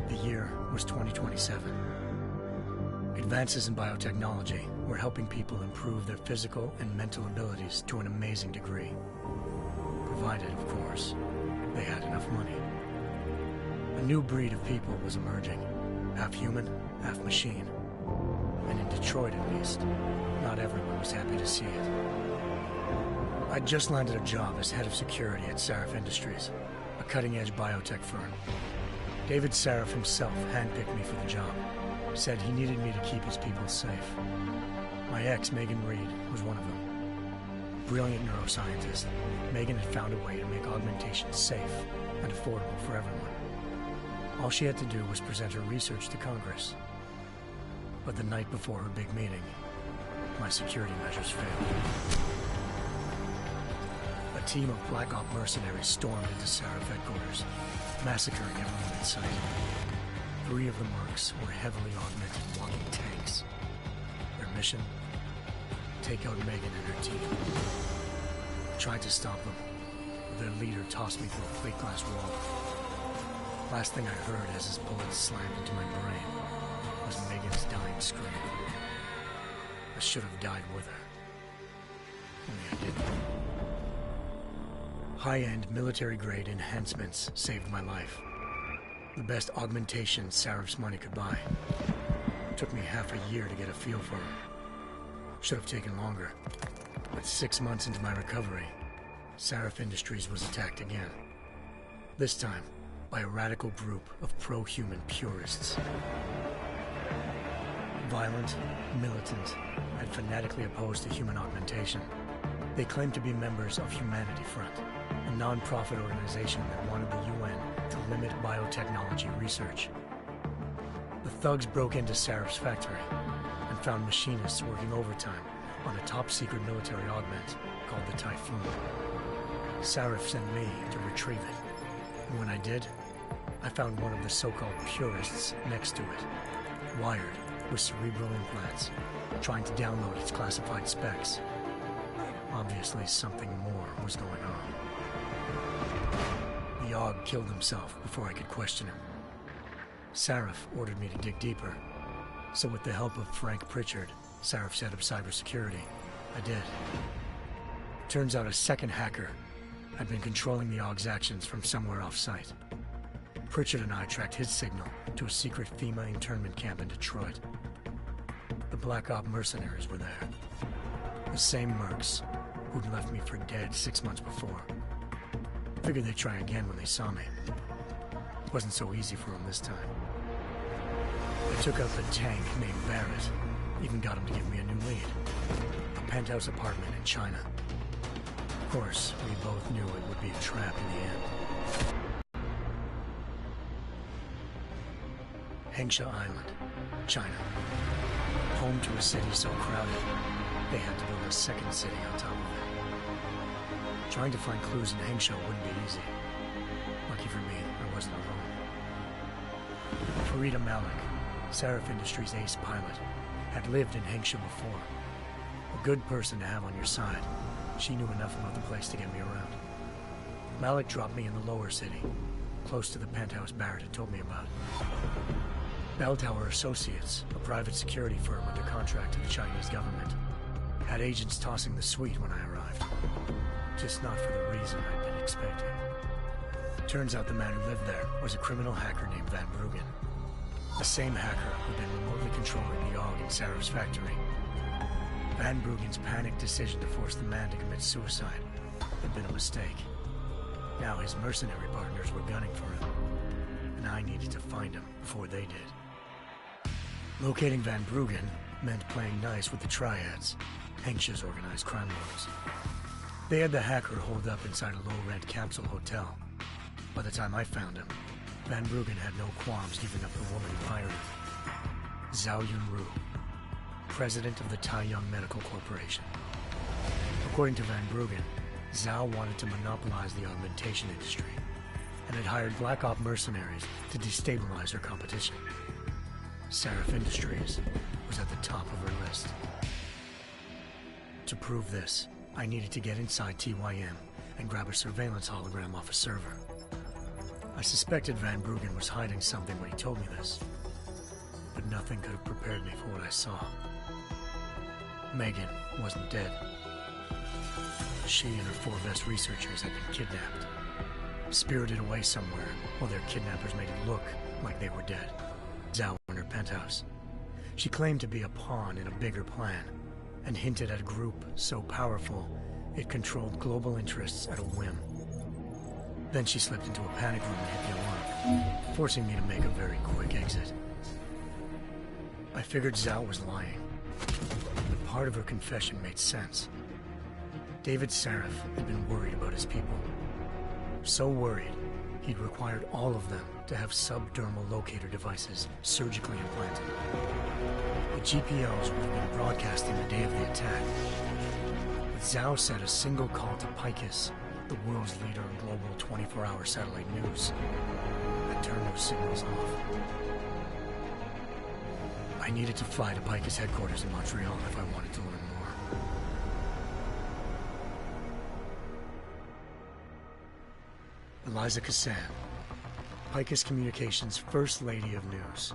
The year was 2027. Advances in biotechnology were helping people improve their physical and mental abilities to an amazing degree. Provided, of course, they had enough money. A new breed of people was emerging, half human, half machine. And in Detroit, at least, not everyone was happy to see it. I'd just landed a job as head of security at Sarif Industries, a cutting-edge biotech firm. David Sarif himself handpicked me for the job, said he needed me to keep his people safe. My ex, Megan Reed, was one of them. Brilliant neuroscientist, Megan had found a way to make augmentation safe and affordable for everyone. All she had to do was present her research to Congress. But the night before her big meeting, my security measures failed. A team of Black Op mercenaries stormed into Sarif headquarters, massacring everyone in sight. 3 of the mercs were heavily augmented walking tanks. Their mission? Take out Megan and her team. I tried to stop them, but their leader tossed me through a plate glass wall. Last thing I heard as his bullets slammed into my brain was Megan's dying scream. I should have died with her. Only I didn't. High-end military-grade enhancements saved my life. The best augmentation Sarif's money could buy. It took me half a year to get a feel for her. Should have taken longer. But 6 months into my recovery, Sarif Industries was attacked again. This time, by a radical group of pro-human purists. Violent, militant, and fanatically opposed to human augmentation. They claimed to be members of Humanity Front, a non-profit organization that wanted the UN to limit biotechnology research. The thugs broke into Sarif's factory and found machinists working overtime on a top-secret military augment called the Typhoon. Sarif sent me to retrieve it, and when I did, I found one of the so-called purists next to it, wired with cerebral implants, trying to download its classified specs. Obviously, something more was going on. The AUG killed himself before I could question him. Sarif ordered me to dig deeper, so with the help of Frank Pritchard, Sarif's head of cybersecurity, I did. Turns out a second hacker had been controlling the AUG's actions from somewhere off-site. Pritchard and I tracked his signal to a secret FEMA internment camp in Detroit. The Black Op mercenaries were there. The same mercs who'd left me for dead 6 months before. Figured they'd try again when they saw me. It wasn't so easy for them this time. I took out the tank named Barrett, even got him to give me a new lead. A penthouse apartment in China. Of course, we both knew it would be a trap in the end. Hengsha Island, China. Home to a city so crowded, they had to build a second city on top of it. Trying to find clues in Hengsha wouldn't be easy. Lucky for me, I wasn't alone. Farida Malik, Sarif Industries' ace pilot, had lived in Hengsha before. A good person to have on your side. She knew enough about the place to get me around. Malik dropped me in the lower city, close to the penthouse Barrett had told me about. Bell Tower Associates, a private security firm under contract to the Chinese government, had agents tossing the suite when I arrived. Just not for the reason I'd been expecting. Turns out the man who lived there was a criminal hacker named Van Bruggen. The same hacker who'd been remotely controlling the AUG in Sarif's factory. Van Bruggen's panicked decision to force the man to commit suicide had been a mistake. Now his mercenary partners were gunning for him, and I needed to find him before they did. Locating Van Bruggen meant playing nice with the triads, Henksch's organized crime lords. They had the hacker holed up inside a low-rent capsule hotel. By the time I found him, Van Bruggen had no qualms giving up the woman who hired him. Zhao Yunru, president of the Taiyang Medical Corporation. According to Van Bruggen, Zhao wanted to monopolize the augmentation industry and had hired Black Op mercenaries to destabilize her competition. Seraph Industries was at the top of her list. To prove this, I needed to get inside TYM and grab a surveillance hologram off a server. I suspected Van Bruggen was hiding something when he told me this, but nothing could have prepared me for what I saw. Megan wasn't dead. She and her 4 best researchers had been kidnapped, spirited away somewhere while their kidnappers made it look like they were dead. Zhao in her penthouse. She claimed to be a pawn in a bigger plan, and hinted at a group so powerful it controlled global interests at a whim. Then she slipped into a panic room and hit the alarm, forcing me to make a very quick exit. I figured Zhao was lying, but part of her confession made sense. David Seraph had been worried about his people. So worried, he'd required all of them to have subdermal locator devices surgically implanted. The GPLs would have been broadcasting the day of the attack. But Zhao said a single call to Picus, the world's leader in global 24-hour satellite news, had turned those signals off. I needed to fly to Picus headquarters in Montreal if I wanted to learn more. Eliza Cassan, Picus Communications' First Lady of News.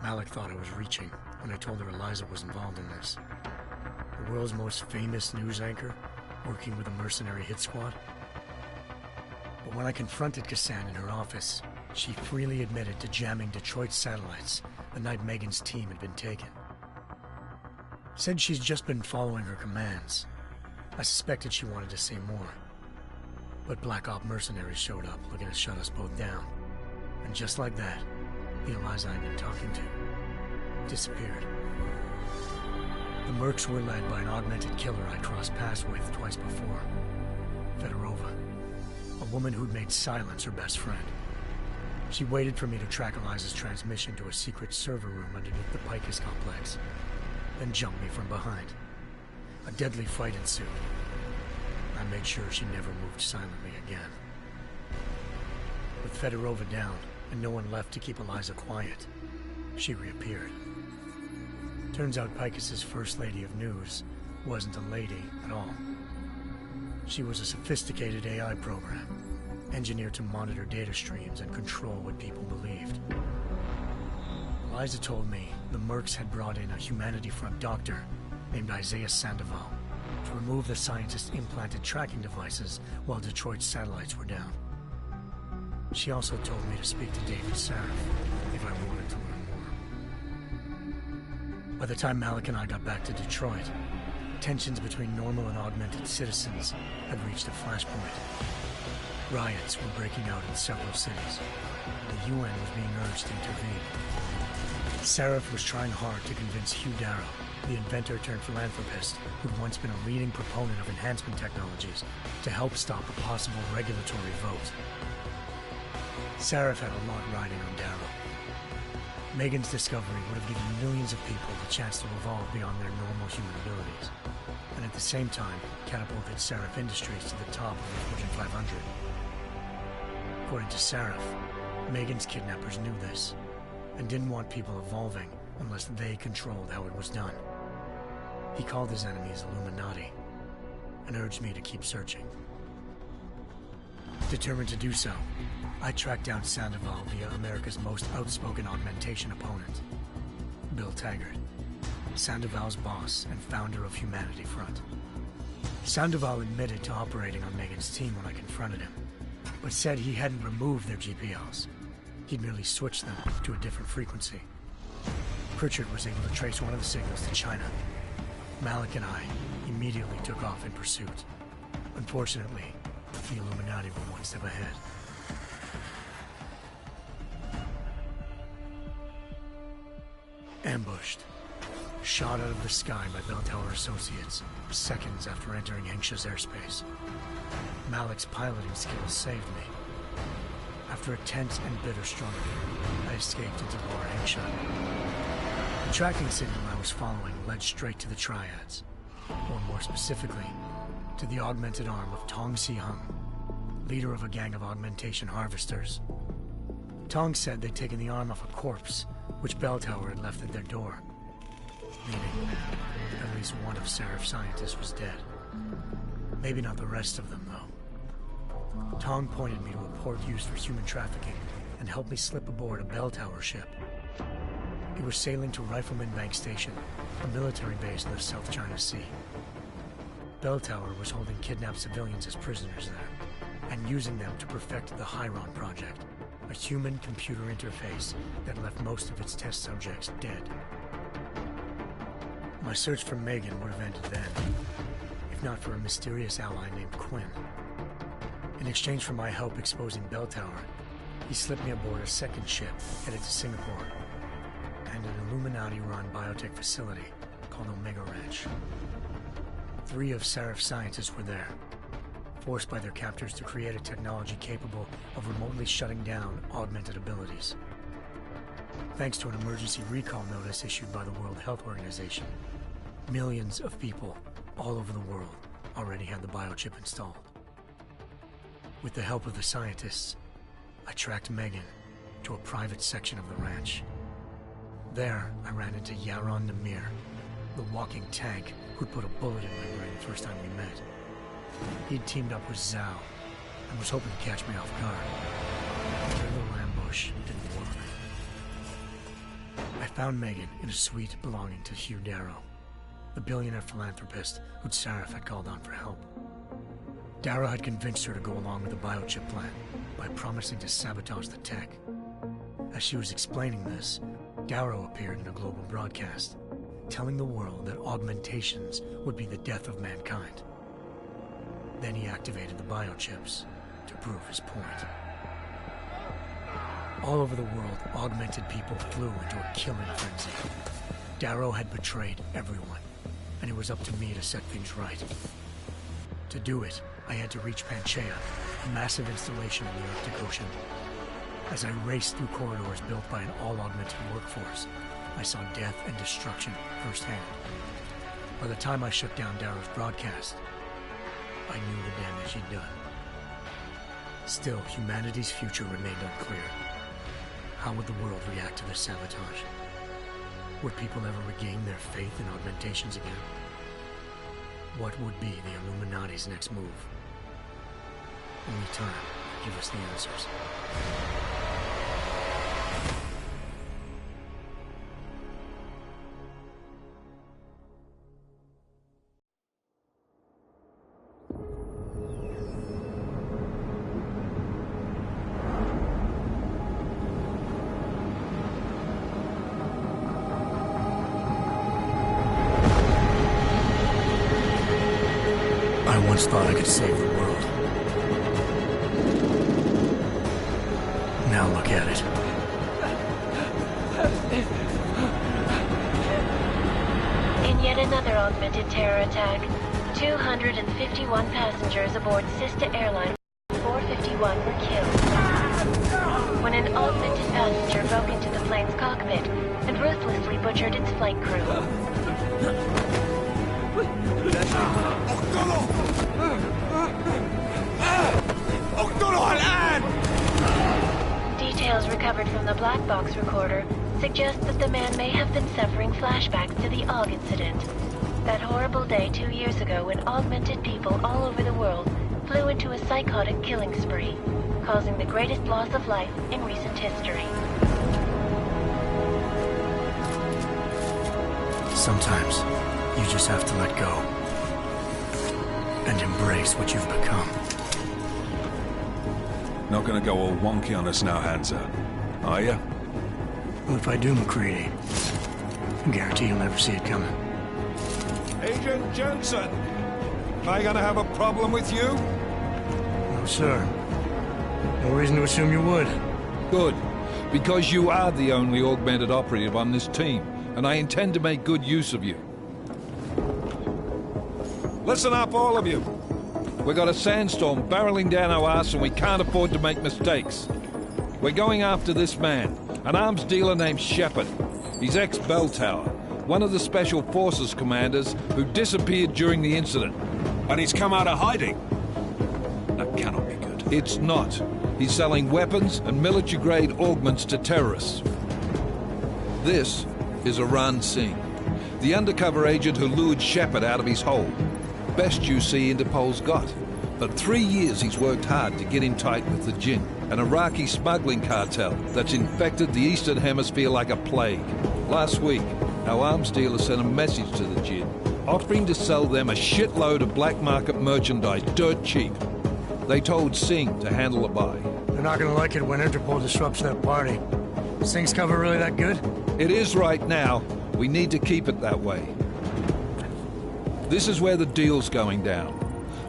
Malik thought I was reaching when I told her Eliza was involved in this. The world's most famous news anchor, working with a mercenary hit squad. But when I confronted Cassan in her office, she freely admitted to jamming Detroit's satellites the night Megan's team had been taken. Said she's just been following her commands. I suspected she wanted to say more. But Black Op mercenaries showed up looking to shut us both down. And just like that, the Eliza I'd been talking to disappeared. The mercs were led by an augmented killer I crossed paths with twice before, Fedorova, a woman who'd made silence her best friend. She waited for me to track Eliza's transmission to a secret server room underneath the Picus complex, then jumped me from behind. A deadly fight ensued. I made sure she never moved silently again. With Fedorova down and no one left to keep Eliza quiet, she reappeared. Turns out Picus's First Lady of News wasn't a lady at all. She was a sophisticated AI program, engineered to monitor data streams and control what people believed. Eliza told me the mercs had brought in a Humanity Front doctor named Isaiah Sandoval to remove the scientist's implanted tracking devices while Detroit's satellites were down. She also told me to speak to David Seraph if I wanted to learn more. By the time Malik and I got back to Detroit, tensions between normal and augmented citizens had reached a flashpoint. Riots were breaking out in several cities. The UN was being urged to intervene. Seraph was trying hard to convince Hugh Darrow, the inventor turned philanthropist who'd once been a leading proponent of enhancement technologies, to help stop a possible regulatory vote. Seraph had a lot riding on Darrow. Megan's discovery would have given millions of people the chance to evolve beyond their normal human abilities, and at the same time catapulted Seraph Industries to the top of the Fortune 500. According to Seraph, Megan's kidnappers knew this, and didn't want people evolving unless they controlled how it was done. He called his enemies Illuminati, and urged me to keep searching. Determined to do so, I tracked down Sandoval via America's most outspoken augmentation opponent, Bill Taggart, Sandoval's boss and founder of Humanity Front. Sandoval admitted to operating on Megan's team when I confronted him, but said he hadn't removed their GPLs. He'd merely switched them to a different frequency. Pritchard was able to trace one of the signals to China. Malik and I immediately took off in pursuit. Unfortunately, the Illuminati were one step ahead. Ambushed. Shot out of the sky by Bell Tower associates, seconds after entering Hengsha's airspace. Malik's piloting skills saved me. After a tense and bitter struggle, I escaped into Lower Hengsha. The tracking signal I was following led straight to the Triads, or more specifically, to the augmented arm of Tong Si-hung, leader of a gang of augmentation harvesters. Tong said they'd taken the arm off a corpse, which Bell Tower had left at their door, meaning at least one of Seraph's scientists was dead. Maybe not the rest of them, though. Tong pointed me to a port used for human trafficking and helped me slip aboard a Bell Tower ship. It was sailing to Rifleman Bank Station, a military base in the South China Sea. Bell Tower was holding kidnapped civilians as prisoners there, and using them to perfect the Hyron Project, a human-computer interface that left most of its test subjects dead. My search for Megan would have ended then, if not for a mysterious ally named Quinn. In exchange for my help exposing Bell Tower, he slipped me aboard a second ship headed to Singapore, and an Illuminati-run biotech facility called Omega Ranch. 3 of Seraph's scientists were there, forced by their captors to create a technology capable of remotely shutting down augmented abilities. Thanks to an emergency recall notice issued by the World Health Organization, millions of people all over the world already had the biochip installed. With the help of the scientists, I tracked Megan to a private section of the ranch. There, I ran into Yaron Namir, the walking tank who'd put a bullet in my brain the first time we met. He'd teamed up with Zhao and was hoping to catch me off guard. Their little ambush didn't work. I found Megan in a suite belonging to Hugh Darrow, the billionaire philanthropist who'd Seraph had called on for help. Darrow had convinced her to go along with the biochip plan by promising to sabotage the tech. As she was explaining this, Darrow appeared in a global broadcast, telling the world that augmentations would be the death of mankind. Then he activated the biochips to prove his point. All over the world, augmented people flew into a killing frenzy. Darrow had betrayed everyone, and it was up to me to set things right. To do it, I had to reach Panchaea, a massive installation in the Arctic Ocean. As I raced through corridors built by an all-augmented workforce, I saw death and destruction firsthand. By the time I shut down Darrow's broadcast, I knew the damage he'd done. Still, humanity's future remained unclear. How would the world react to this sabotage? Would people ever regain their faith in augmentations again? What would be the Illuminati's next move? Only time will give us the answers. I once thought I could save the world. Now look at it. In yet another augmented terror attack, 251 passengers aboard sister airline 451 were killed when an augmented passenger broke into the plane's cockpit and ruthlessly butchered its flight crew. Details recovered from the black box recorder suggest that the man may have been suffering flashbacks to the AUG incident. That horrible day 2 years ago when augmented people all over the world flew into a psychotic killing spree, causing the greatest loss of life in recent history. Sometimes, you just have to let go and embrace what you've become. Not gonna go all wonky on us now, Hansa, are ya? Well, if I do, McCready, I guarantee you'll never see it coming. Agent Jensen, am I gonna have a problem with you? No, sir. No reason to assume you would. Good, because you are the only augmented operative on this team. and I intend to make good use of you. Listen up, all of you. We got a sandstorm barreling down our arse and we can't afford to make mistakes. We're going after this man, an arms dealer named Shepard. He's ex-Bell Tower, one of the Special Forces commanders who disappeared during the incident. And he's come out of hiding. That cannot be good. It's not. He's selling weapons and military-grade augments to terrorists. This is Aran Singh, the undercover agent who lured Shepard out of his hole. Best you see Interpol's got. For 3 years he's worked hard to get in tight with the Jinn, an Iraqi smuggling cartel that's infected the Eastern Hemisphere like a plague. Last week, our arms dealer sent a message to the Jinn, offering to sell them a shitload of black market merchandise dirt cheap. They told Singh to handle the buy. They're not gonna like it when Interpol disrupts their party. Singh's cover really that good? It is right now. We need to keep it that way. This is where the deal's going down.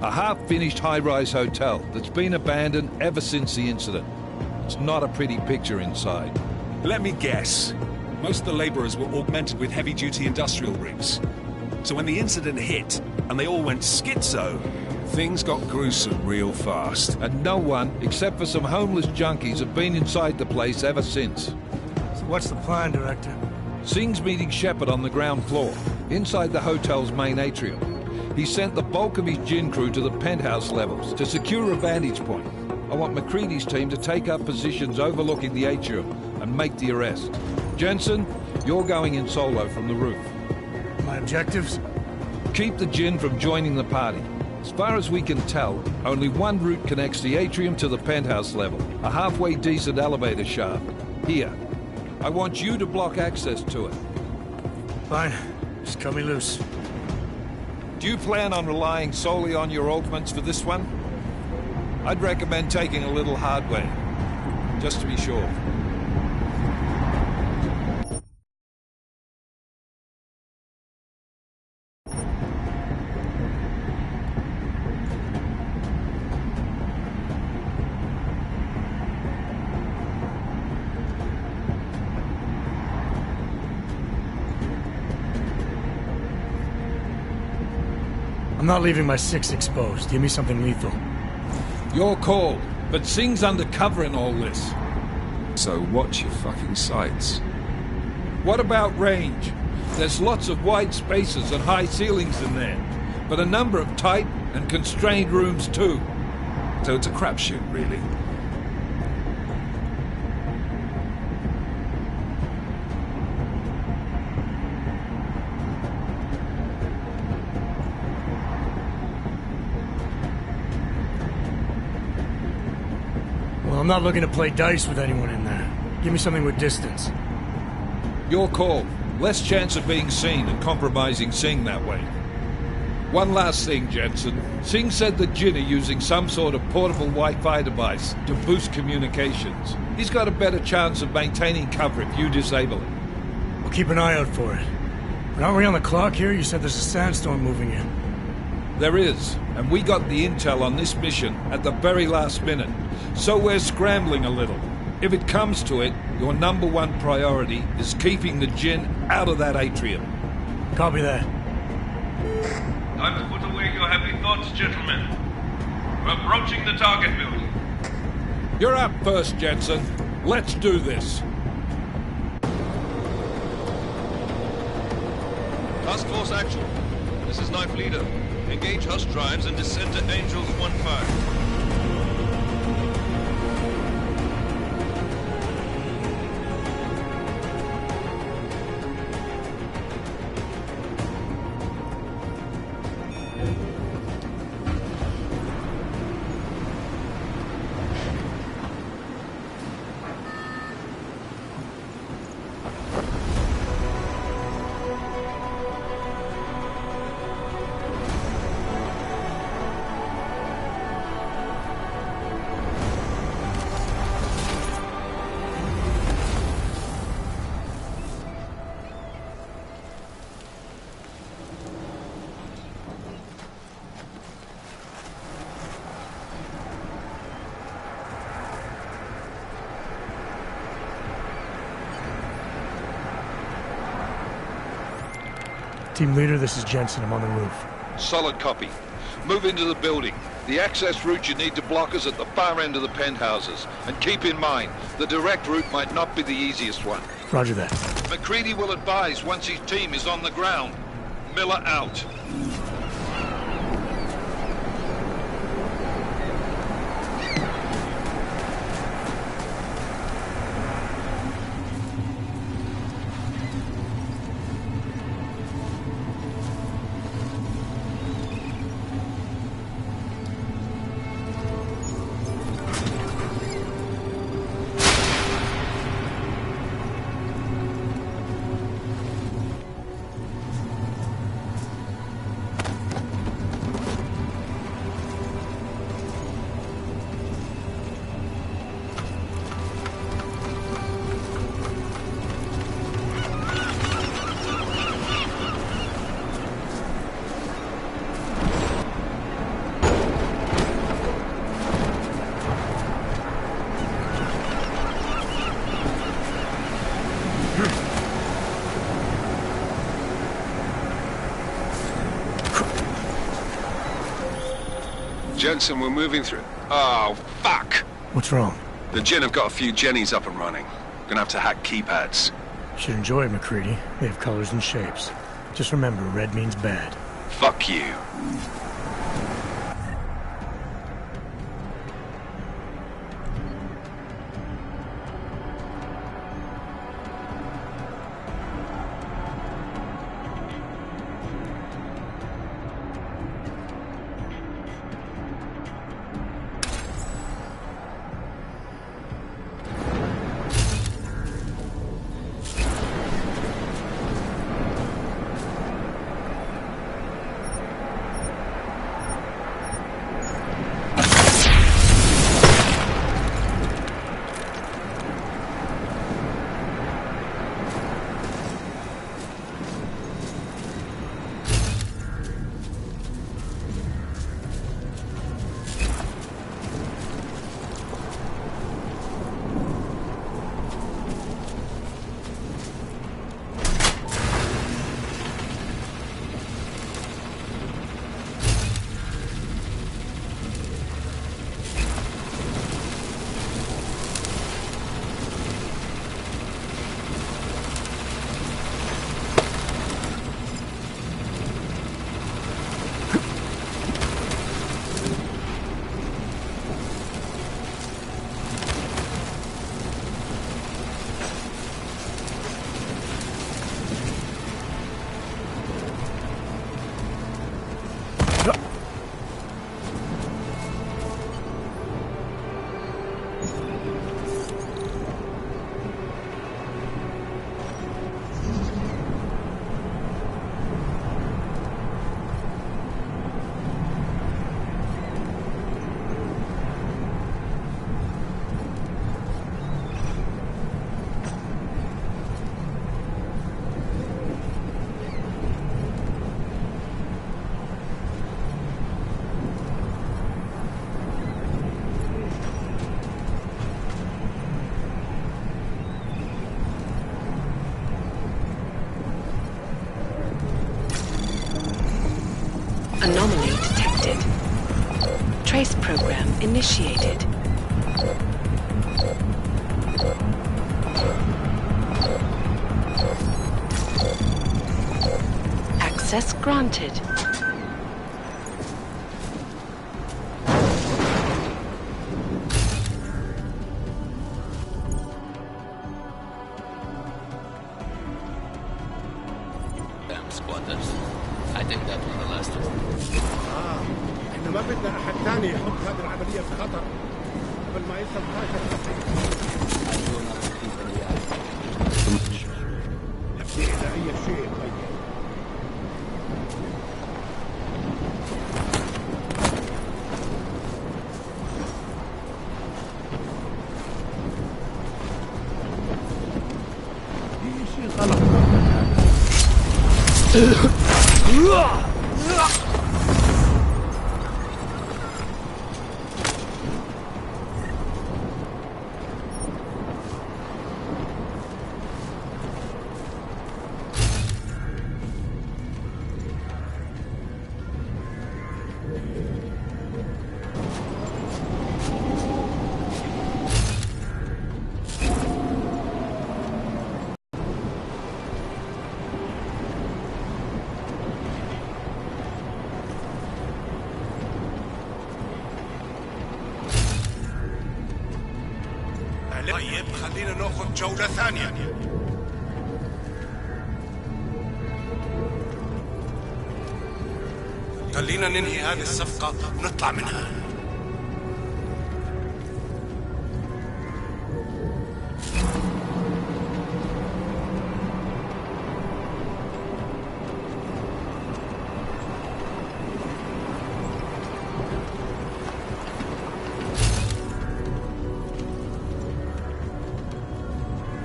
A half-finished high-rise hotel that's been abandoned ever since the incident. It's not a pretty picture inside. Let me guess. Most of the laborers were augmented with heavy-duty industrial rigs. So when the incident hit, and they all went schizo, things got gruesome real fast. And no one, except for some homeless junkies, have been inside the place ever since. So what's the plan, Director? Singh's meeting Shepard on the ground floor, inside the hotel's main atrium. He sent the bulk of his Jinn crew to the penthouse levels to secure a vantage point. I want McCready's team to take up positions overlooking the atrium and make the arrest. Jensen, you're going in solo from the roof. My objectives? Keep the Jinn from joining the party. As far as we can tell, only one route connects the atrium to the penthouse level, a halfway decent elevator shaft. Here. I want you to block access to it. Fine. Just cut me loose. Do you plan on relying solely on your augments for this one? I'd recommend taking a little hardware, just to be sure. I'm not leaving my 6 exposed. Give me something lethal. Your call, but Singh's undercover in all this. So watch your fucking sights. What about range? There's lots of wide spaces and high ceilings in there, but a number of tight and constrained rooms too. So it's a crapshoot, really. Well, I'm not looking to play dice with anyone in there. Give me something with distance. Your call. Less chance of being seen and compromising Singh that way. One last thing, Jensen. Singh said the Jinn are using some sort of portable Wi-Fi device to boost communications. He's got a better chance of maintaining cover if you disable it. I'll keep an eye out for it. But aren't we on the clock here? You said there's a sandstorm moving in. There is, and we got the intel on this mission at the very last minute. So we're scrambling a little. If it comes to it, your #1 priority is keeping the Jinn out of that atrium. Copy that. Time to put away your happy thoughts, gentlemen. We're approaching the target building. You're up first, Jensen. Let's do this. Task Force Actual. This is Knife Leader. Engage Hush drives and descend to Angels 1-5. Team leader, this is Jensen. I'm on the roof. Solid copy. Move into the building. The access route you need to block is at the far end of the penthouses. And keep in mind, the direct route might not be the easiest one. Roger that. McCready will advise once his team is on the ground. Miller out. Jensen, we're moving through. Oh, fuck! What's wrong? The Jinn have got a few Jennies up and running. Gonna have to hack keypads. Should enjoy it, McCready. They have colors and shapes. Just remember, red means bad. Fuck you. Anomaly detected. Trace program initiated. Access granted. Squatters. I think that was the last one. احنا ما بدنا احد ثاني يحط هذه العملية في خطر قبل ما يصل حاجة. نبدي إلى أي شيء طيب. في شيء غلط. خلينا ناخذ جولة ثانية. خلينا ننهي هذه الصفقة ونطلع منها.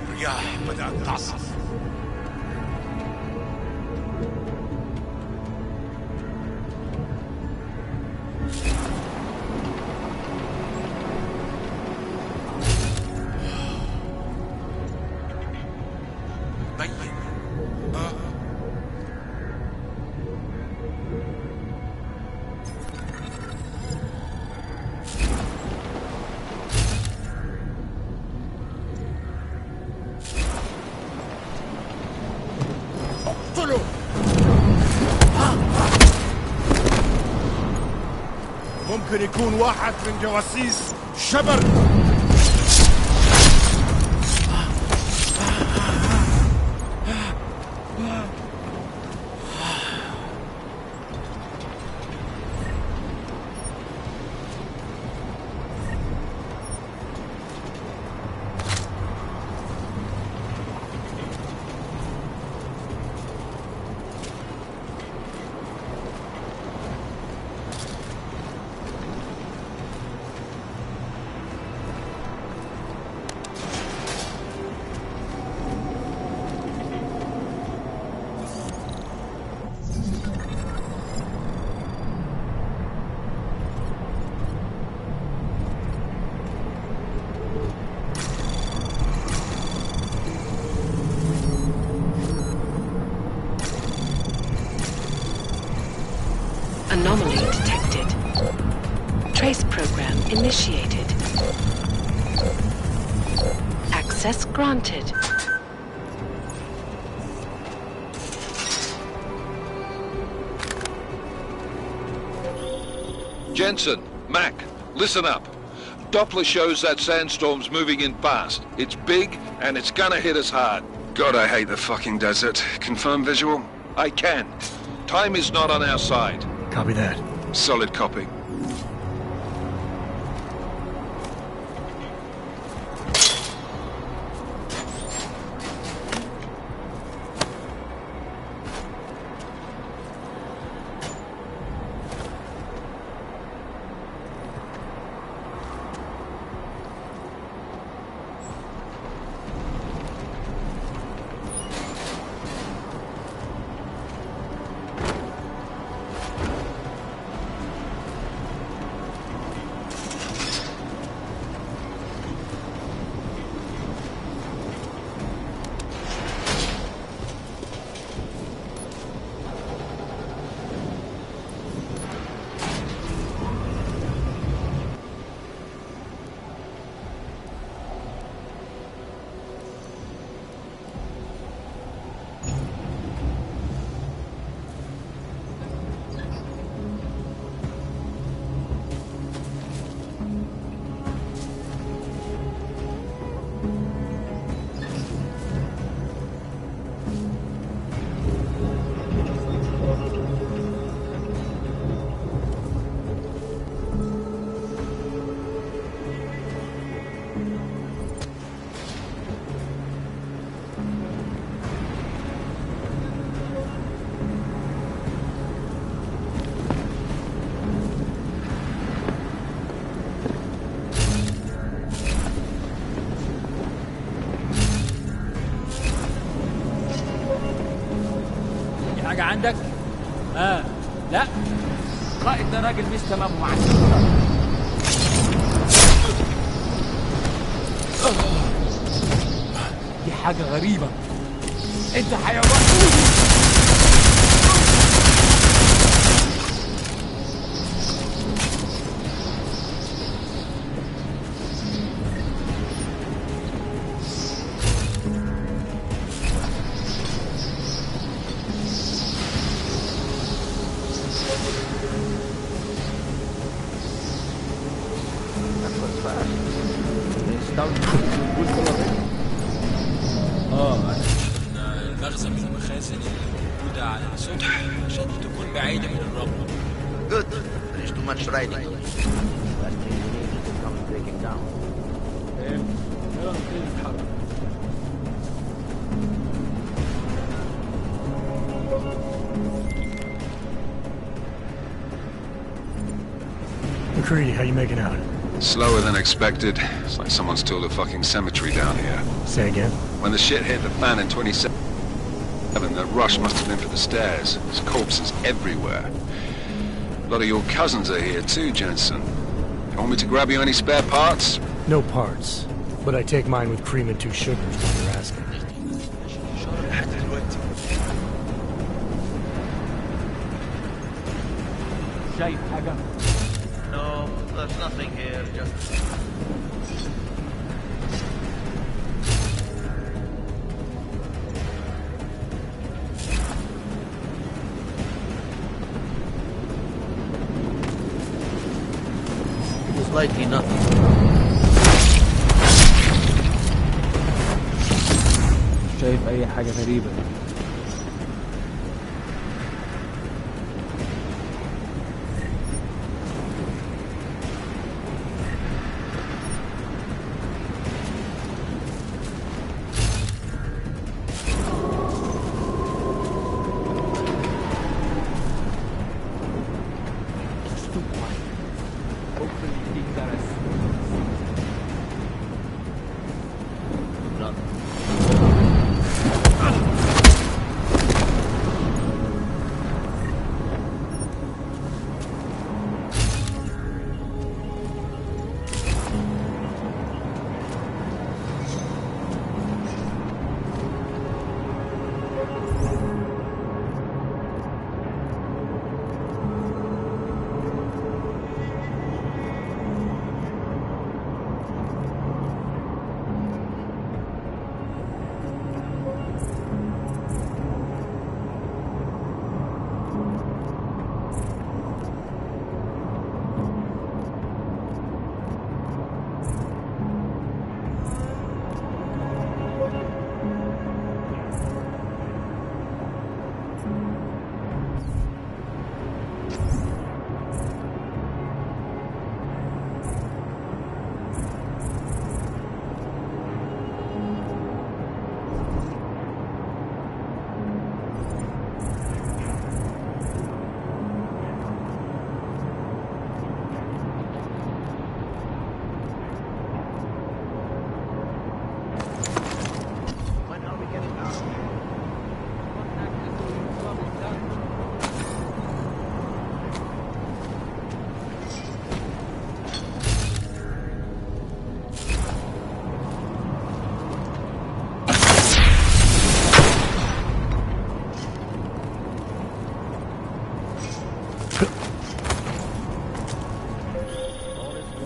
الرياح بدأت تعصف. ممكن يكون واحد من جواسيس شبر. Anomaly detected. Trace program initiated. Access granted. Jensen, Mac, listen up. Doppler shows that sandstorm's moving in fast. It's big, and it's gonna hit us hard. God, I hate the fucking desert. Confirm visual? I can. Time is not on our side. Copy that. Solid copy. حاجة عندك؟ لا القائد ده راجل مش تمام ومع الشرطة. دي حاجة غريبة. انت حيوان. That was fast. They stopped. مفتوحة عشان تكون بعيدة من الرب. Good. There's too much riding. McCready, how you making out? Slower than expected. It's like someone's tilled a fucking cemetery down here. Say again? When the shit hit the fan in 27, the rush must have been for the stairs. There's corpses everywhere. A lot of your cousins are here too, Jensen. You want me to grab you any spare parts? No parts. But I take mine with cream and 2 sugars when you're asking. No, there's nothing here, just... It was likely nothing. شايف أي حاجة غريبة.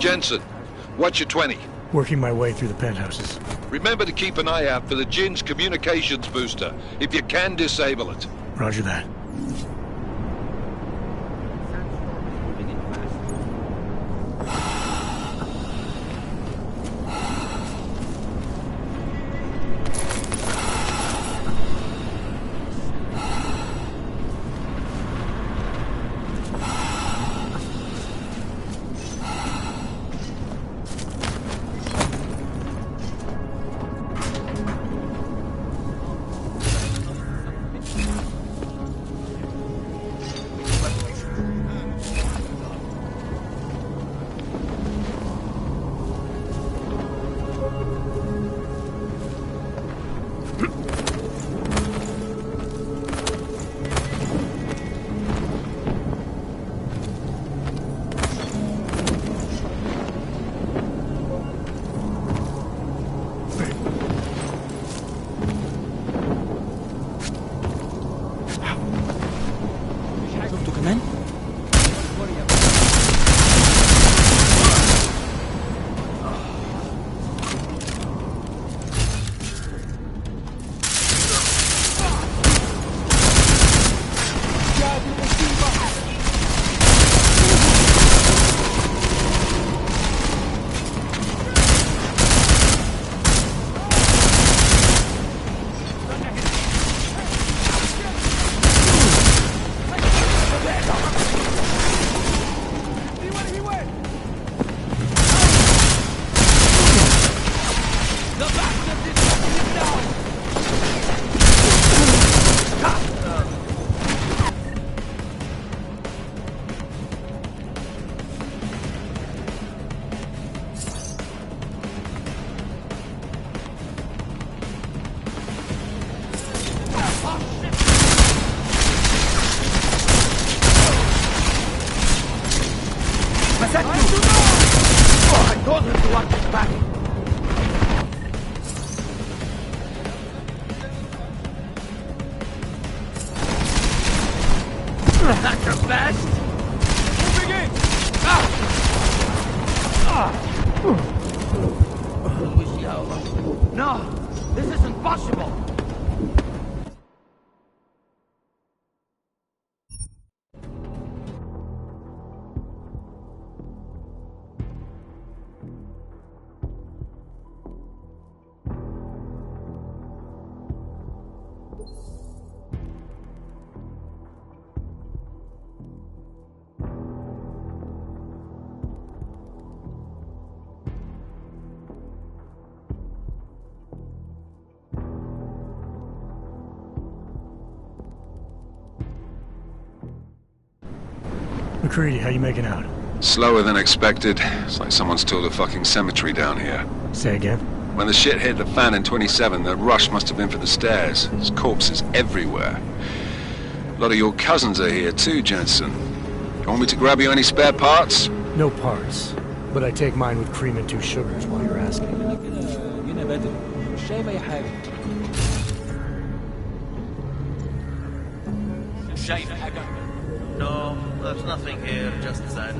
Jensen, what's your 20? Working my way through the penthouses. Remember to keep an eye out for the Jinn's communications booster. If you can, disable it. Roger that. best! Moving in! No! This isn't possible! McCready, how you making out? Slower than expected. It's like someone's tilled a fucking cemetery down here. Say again? When the shit hit the fan in 27, the rush must have been for the stairs. There's corpses everywhere. A lot of your cousins are here too, Jensen. You want me to grab you any spare parts? No parts. But I take mine with cream and 2 sugars while you're asking. No, there's nothing here, just that.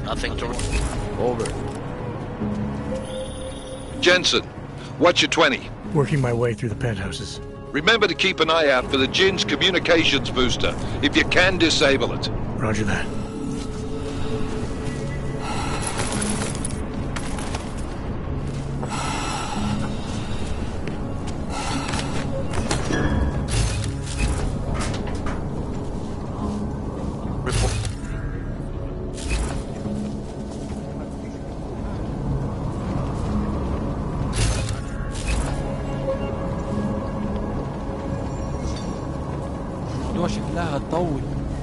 Nothing to... Over. Jensen, what's your 20? Working my way through the penthouses. Remember to keep an eye out for the Jinn's communications booster. If you can, disable it. Roger that. شكلها هتطول.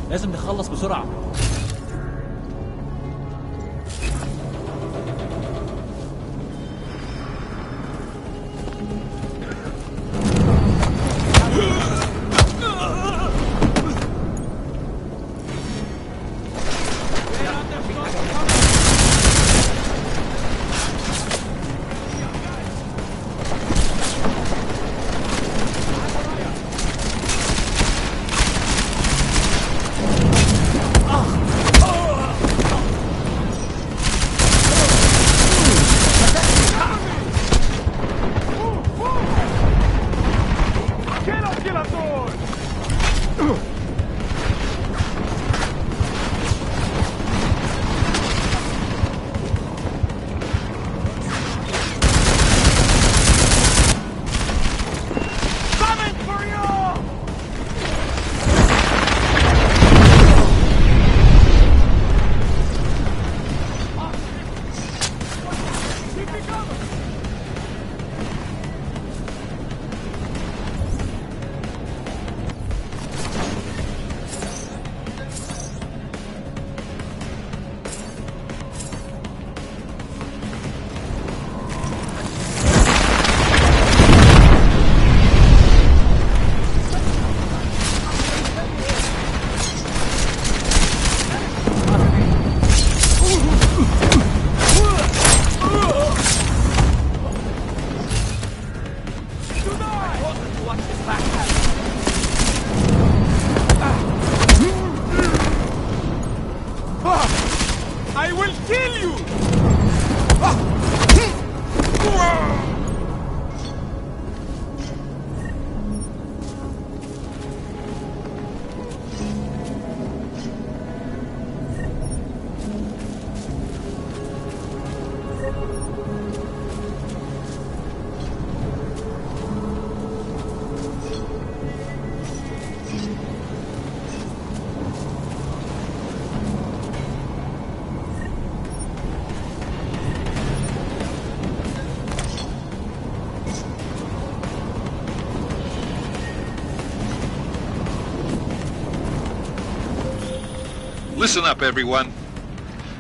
لازم نخلص بسرعة. I will kill you! Listen up, everyone.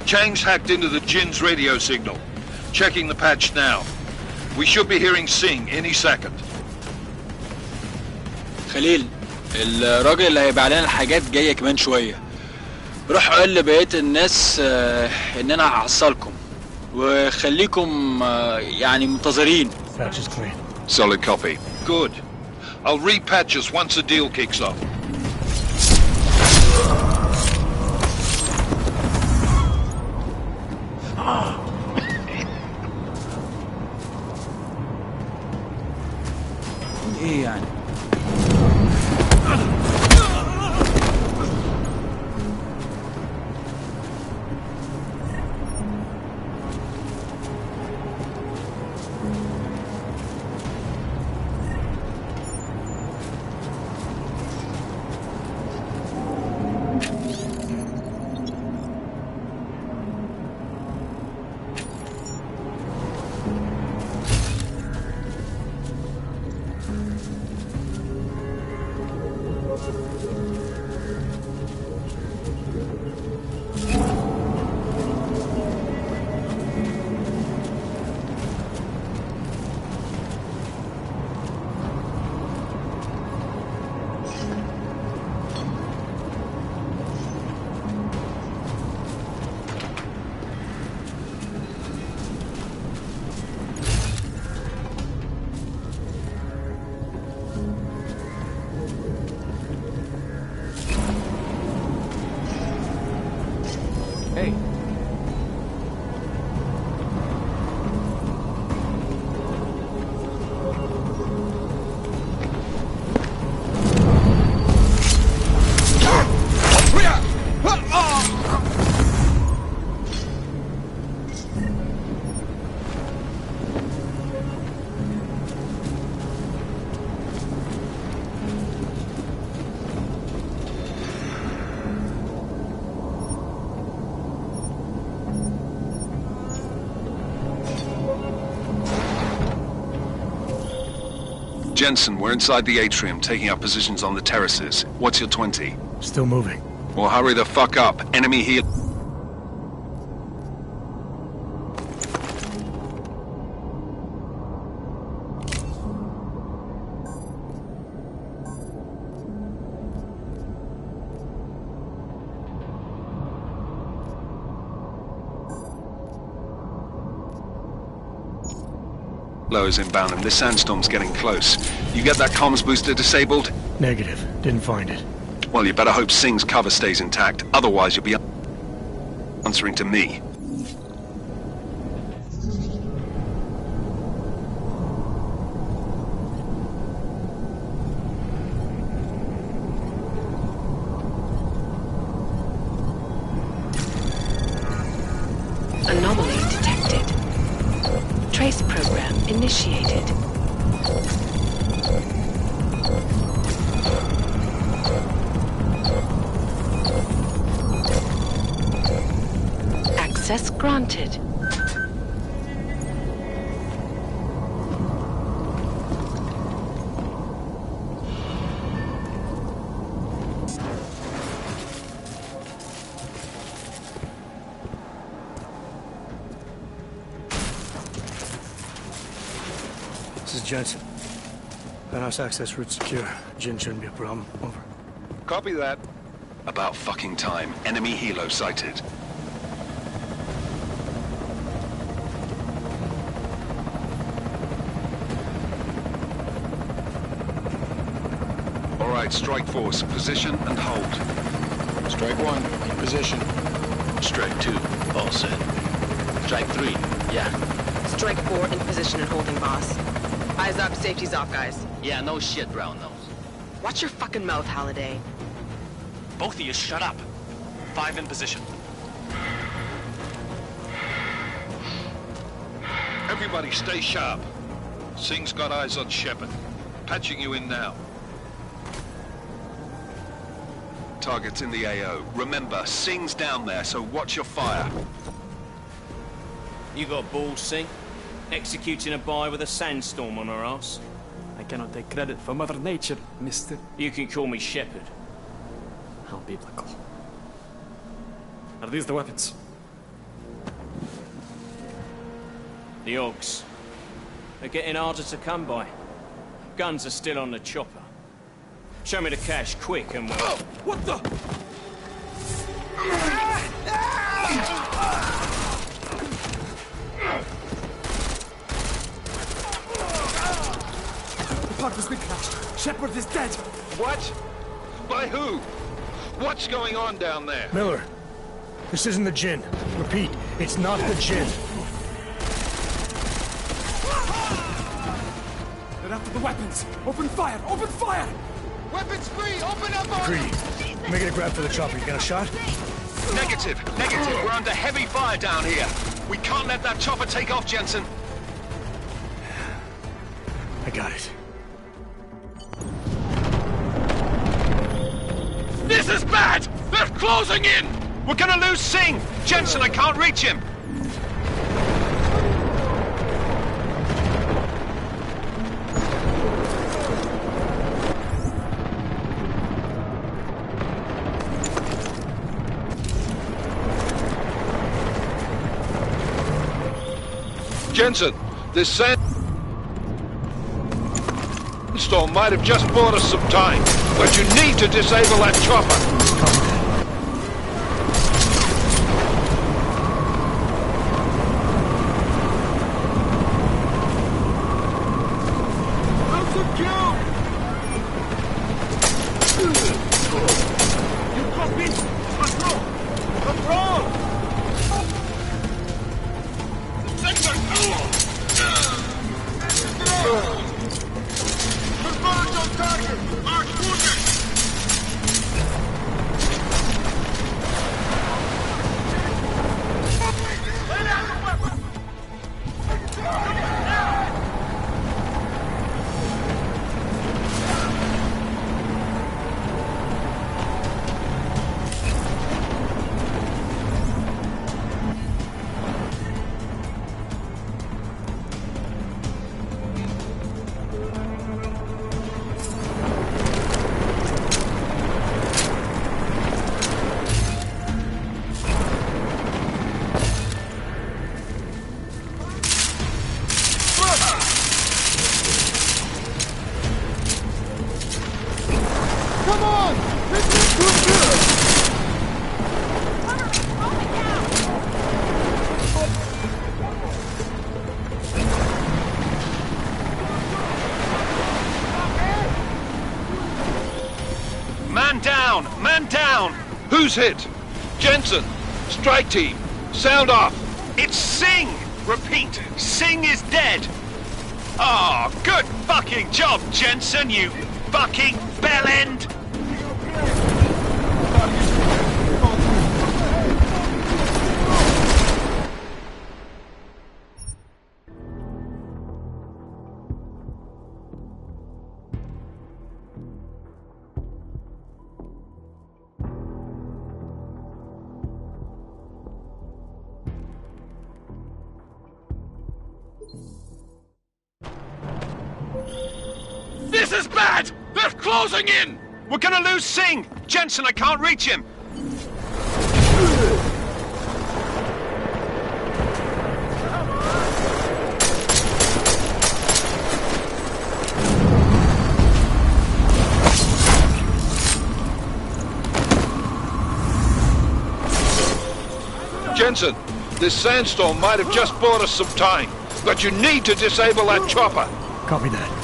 Chang's hacked into the Jinn's radio signal. Checking the patch now. We should be hearing Sing any second. خليل، الراجل اللي هيبيع لنا الحاجات جايه كمان شويه. روح قول لبقيه الناس ان انا هحصلكم وخليكم يعني منتظرين. Patch is clean. Solid copy. Good. I'll repatch us once the deal kicks off. ايه يعني؟ Jensen, we're inside the atrium, taking up positions on the terraces. What's your 20? Still moving. Well, hurry the fuck up. Enemy here. Is inbound and this sandstorm's getting close. You get that comms booster disabled? Negative. Didn't find it. Well, you better hope Singh's cover stays intact. Otherwise, you'll be answering to me. Anomaly detected. Trace program initiated. Access granted. This is Jensen. Penthouse access route secure. Jin shouldn't be a problem. Over. Copy that. About fucking time. Enemy helo sighted. All right, strike force. Position and hold. Strike 1, in position. Strike 2, all set. Strike 3, yeah. Strike 4, in position and holding, boss. Eyes up, safety's off, guys. Yeah, no shit, brown nose. Watch your fucking mouth, Halliday. Both of you shut up. 5 in position. Everybody stay sharp. Singh's got eyes on Shepard. Patching you in now. Target's in the AO. Remember, Singh's down there, so watch your fire. You got balls, Singh? Executing a buy with a sandstorm on her ass? I cannot take credit for Mother Nature, mister. You can call me Shepard. How biblical. Are these the weapons? The Augs. They're getting harder to come by. Guns are still on the chopper. Show me the cash, quick, and we'll... Oh, what the? The park has been crashed. Shepard is dead. What? By who? What's going on down there? Miller, this isn't the Jinn. Repeat, it's not the Jinn. They're after the weapons. Open fire! Open fire! Weapons free! Open up on Greedy. Making a grab for the chopper. You got a shot? Negative. Negative. We're under heavy fire down here. We can't let that chopper take off, Jensen. I got it. This is bad! They're closing in! We're gonna lose Singh! Jensen, I can't reach him! Jensen, this sandstorm might have just bought us some time, but you need to disable that chopper. Out of kill! You copy? Control! Control! Sector 2! Converge on target! Mark wounded! Lay down the weapon! Who's hit? Jensen! Strike team! Sound off! It's Singh! Repeat, Singh is dead! Oh, good fucking job, Jensen, you fucking bellend! This is bad! They're closing in! We're gonna lose Singh! Jensen, I can't reach him! Jensen, this sandstorm might have just bought us some time, but you need to disable that chopper. Copy that.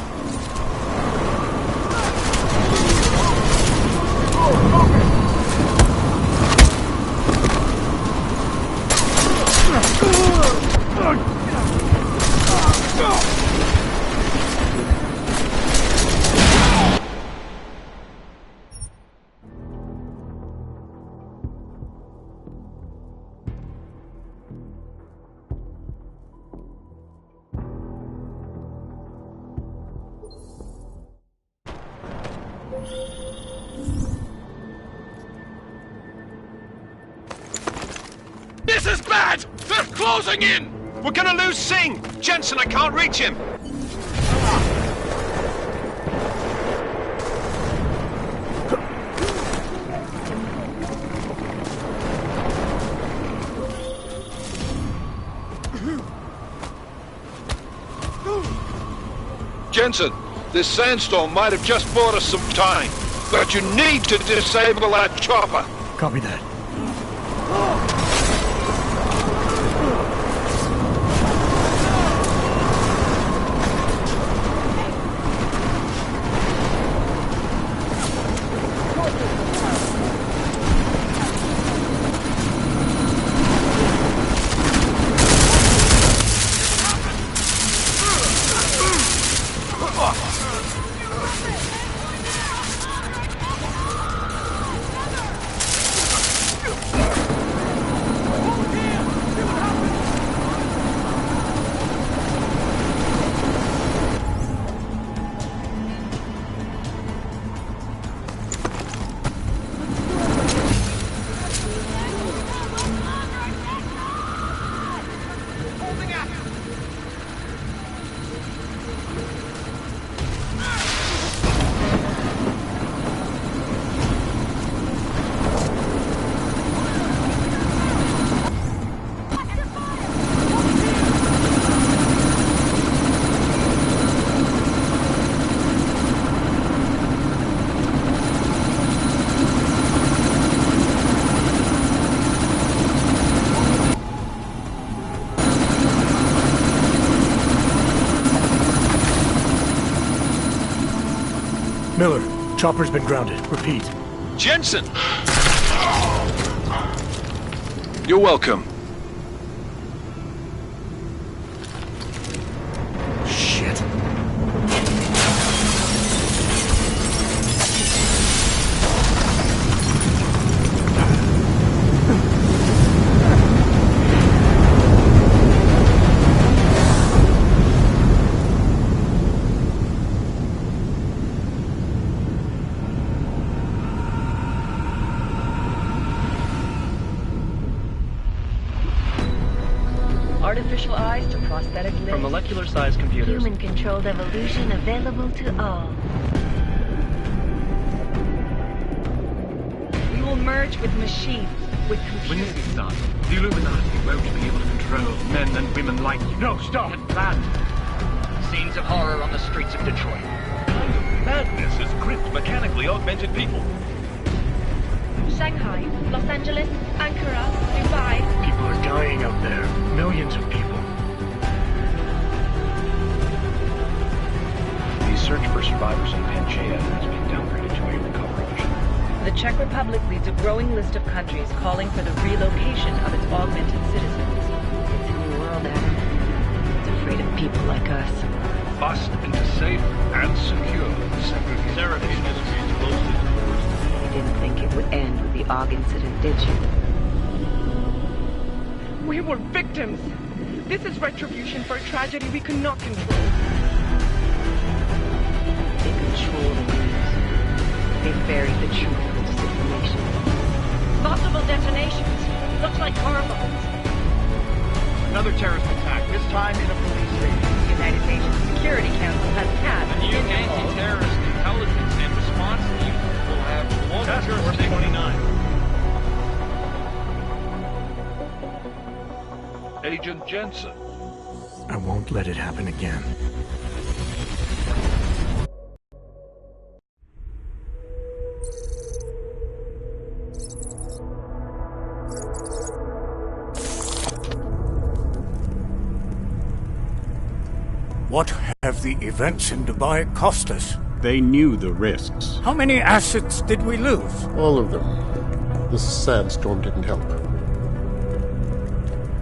This is bad! They're closing in! We're gonna lose Singh! Jensen, I can't reach him! Jensen, this sandstorm might have just bought us some time, but you need to disable that chopper. Copy that. Miller, chopper's been grounded. Repeat. Jensen! You're welcome. Shit. Artificial eyes to prosthetic limbs. From molecular-sized computers. Human-controlled evolution available to all. We will merge with machines, with computers. When this gets done, the Illuminati won't be able to control men and women like you. No, stop! And planned. Scenes of horror on the streets of Detroit. Madness is gripped mechanically augmented people. Shanghai, Los Angeles, Ankara, Dubai. People are dying out there. Millions of people. The search for survivors in Pangaea has been downgraded to a recovery mission. The Czech Republic leads a growing list of countries calling for the relocation of its augmented citizens. It's a new world, Adam. It's afraid of people like us. Bust into safe and secure segregation. Segregation is closely. You didn't think it would end with the AUG incident, did you? We were victims. This is retribution for a tragedy we cannot control. They control the news. They bury the truth with disinformation. Multiple detonations. Looks like car bombs. Another terrorist attack, this time in a police station. The United Nations Security Council has tasked The new anti-terrorist intelligence and response team will have global Task Force jurisdiction. 29. Agent Jensen. I won't let it happen again. What have the events in Dubai cost us? They knew the risks. How many assets did we lose? All of them. The sandstorm didn't help.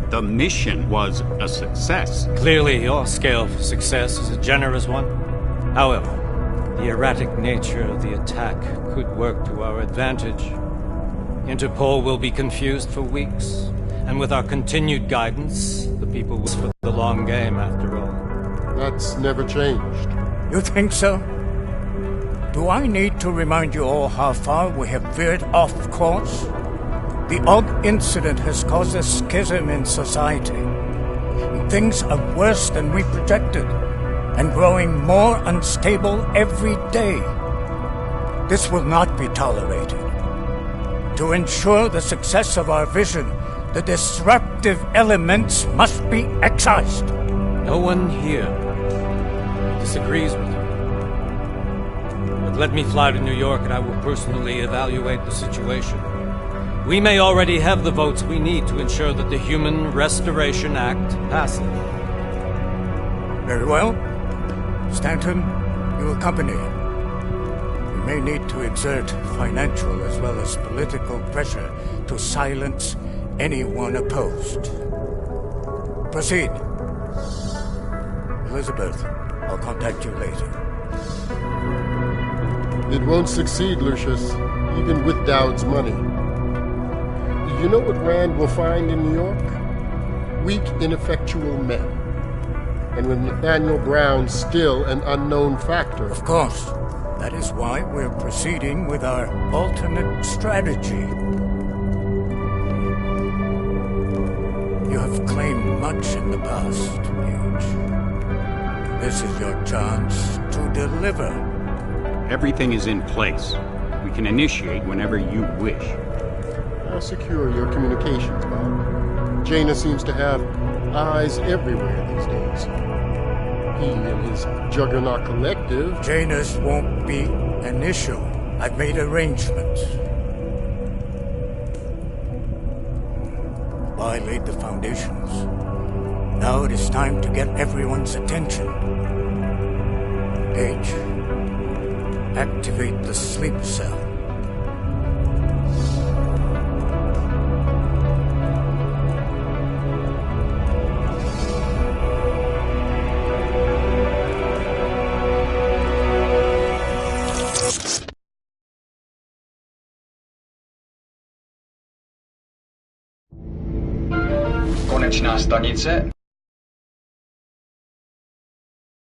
The mission was a success. Clearly, your scale for success is a generous one. However, the erratic nature of the attack could work to our advantage. Interpol will be confused for weeks, and with our continued guidance, the people will for the long game after all. That's never changed. You think so? Do I need to remind you all how far we have veered off course? The AUG incident has caused a schism in society. Things are worse than we projected, and growing more unstable every day. This will not be tolerated. To ensure the success of our vision, the disruptive elements must be excised. No one here disagrees with you. But let me fly to New York and I will personally evaluate the situation. We may already have the votes we need to ensure that the Human Restoration Act passes. Very well. Stanton, you accompany him. We may need to exert financial as well as political pressure to silence anyone opposed. Proceed. Elizabeth, I'll contact you later. It won't succeed, Lucius, even with Dowd's money. You know what Rand will find in New York? Weak, ineffectual men. And with Nathaniel Brown still an unknown factor. Of course. That is why we're proceeding with our alternate strategy. You have claimed much in the past, Huge. This is your chance to deliver. Everything is in place. We can initiate whenever you wish. How secure are your communications, Bob? Jaina seems to have eyes everywhere these days. He and his Juggernaut Collective... Jaina's won't be an issue. I've made arrangements. I laid the foundations. Now it is time to get everyone's attention. H. Activate the sleep cell. Konečná stanice